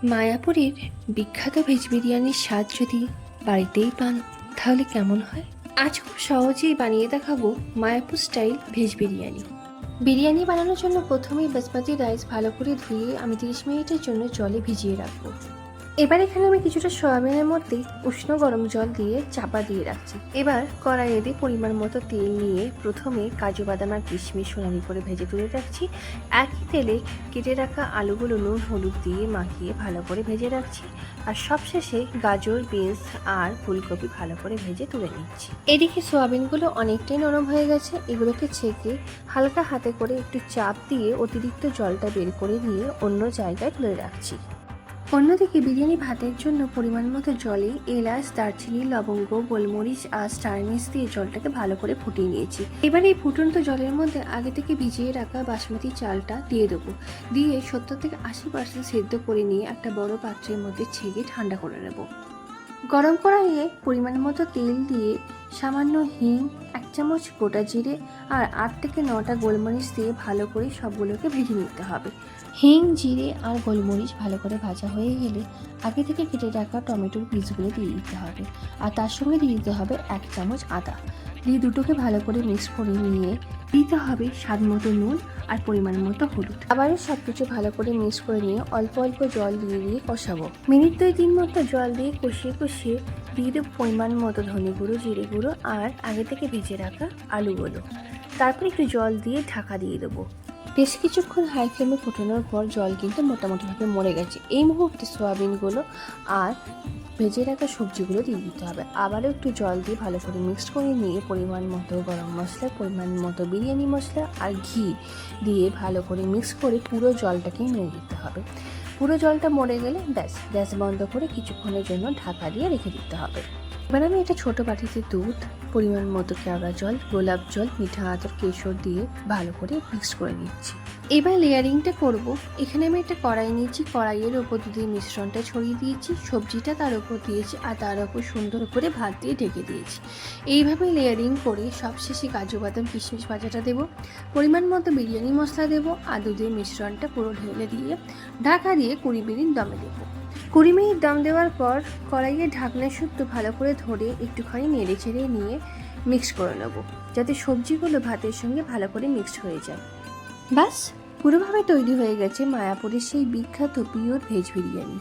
মায়াপুরের বিখ্যাত ভেজ বিরিয়ানির স্বাদ যদি বাড়িতেই পান তাহলে কেমন হয়। আজ খুব সহজেই বানিয়ে দেখাবো মায়াপুর স্টাইল ভেজ বিরিয়ানি। বিরিয়ানি বানানোর জন্য প্রথমেই বাসমতি রাইস ভালো করে ধুয়ে আমি 30 মিনিটের জন্য জলে ভিজিয়ে রাখবো। এবার এখানে আমি কিছুটা সয়াবিনের মধ্যে উষ্ণ গরম জল দিয়ে চাপা দিয়ে রাখছি। এবার কড়াইয়ে দিয়ে পরিমাণ মতো তেল নিয়ে প্রথমে কাজু বাদাম আর কিশমিশ সোনালি করে ভেজে তুলে রাখছি। একই তেলে কেটে রাখা আলুগুলো নুন হলুদ দিয়ে মাখিয়ে ভালো করে ভেজে রাখছি। আর সবশেষে গাজর, বিনস আর ফুলকপি ভালো করে ভেজে তুলে নিচ্ছি। এদিকে সোয়াবিনগুলো অনেকটাই নরম হয়ে গেছে, এগুলোকে ছেঁকে হালকা হাতে করে একটু চাপ দিয়ে অতিরিক্ত জলটা বের করে নিয়ে অন্য জায়গায় তুলে রাখছি। অন্যদিকে বিরিয়ানি ভাতের জন্য পরিমাণ মতো জলে এলাচ, দারচিনি, লবঙ্গ, গোলমরিচ আর স্টার আনিস দিয়ে জলটাকে ভালো করে ফুটিয়ে নিয়েছি। এবার এই ফুটন্ত জলের মধ্যে আগে থেকে ভিজিয়ে রাখা বাসমতি চালটা দিয়ে দেবো। দিয়ে 70 থেকে 80% সেদ্ধ করে নিয়ে একটা বড় পাত্রের মধ্যে ছেঁকে ঠান্ডা করে নেব। গরম কড়াইয়ে পরিমাণ মতো তেল দিয়ে সামান্য হিং, 1 চামচ গোটা জিরে আর 8 থেকে 9টা গোলমরিচ দিয়ে ভালো করে সবগুলোকে ভেজে নিতে হবে। হিং, জিরে আর গোলমরিচ ভালো করে ভাজা হয়ে গেলে আগে থেকে কেটে রাখা টমেটোর পিসগুলো দিয়ে দিতে হবে। আর তার সঙ্গে দিয়ে দিতে হবে 1 চামচ আদা। দিয়ে দুটোকে ভালো করে মিক্স করে নিয়ে দিতে হবে স্বাদ মতো নুন আর পরিমাণ মতো হলুদ। আবারও সব কিছু ভালো করে মিক্স করে নিয়ে অল্প অল্প জল দিয়ে দিয়ে কষাবো। মিনিট 2-3 মতো জল দিয়ে কষিয়ে কষিয়ে দিয়ে দেবো পরিমাণ মতো ধনে গুঁড়ো, জিরে গুঁড়ো আর আগে থেকে ভেজে রাখা আলুগুলো। তারপর একটু জল দিয়ে ঢাকা দিয়ে দেবো। বেশ কিছুক্ষণ হাই ফ্লেমে ফোটানোর পর জল কিন্তু মোটামুটিভাবে মরে গেছে। এই মুহূর্তে সয়াবিনগুলো আর ভেজে রাখা সবজিগুলো দিয়ে দিতে হবে। আবারও একটু জল দিয়ে ভালো করে মিক্সড করে নিয়ে পরিমাণ মতো গরম মশলা, পরিমাণ মতো বিরিয়ানি মশলা আর ঘি দিয়ে ভালো করে মিক্স করে পুরো জলটাকে মেরে দিতে হবে। পুরো জলটা মরে গেলে ব্যাস, গ্যাস বন্ধ করে কিছুক্ষণের জন্য ঢাকা দিয়ে রেখে দিতে হবে। এবার আমি একটা ছোটো বাটিতে দুধ, পরিমাণ মতো কেওড়া জল, গোলাপ জল, মিঠা আতর, কেশর দিয়ে ভালো করে মিক্স করে নিচ্ছি। এবার লেয়ারিংটা করব। এখানে আমি একটা কড়াই নিয়েছি, কড়াইয়ের ওপর দুধের মিশ্রণটা ছড়িয়ে দিয়েছি, সবজিটা তার ওপর দিয়েছি আর তার ওপর সুন্দর করে ভাত দিয়ে ঢেকে দিয়েছি। এইভাবে লেয়ারিং করে সবশেষে কাজু বাদাম কিশমিশ ভাজাটা দেবো, পরিমাণ মতো বিরিয়ানি মশলা দেবো আর দুধের মিশ্রণটা পুরো ঢেলে দিয়ে ঢাকা দিয়ে 20 মিনিট দমে দেবো। 20 মিনিট দম দেওয়ার পর কড়াইয়ের ঢাকনা শুদ্ধ ভালো করে ধরে একটুখানি নেড়ে চেড়ে নিয়ে মিক্স করে নেব, যাতে সবজিগুলো ভাতের সঙ্গে ভালো করে মিক্সড হয়ে যায়। বাস, পুরোভাবে তৈরি হয়ে গেছে মায়াপুরের সেই বিখ্যাত পিওর ভেজ বিরিয়ানি।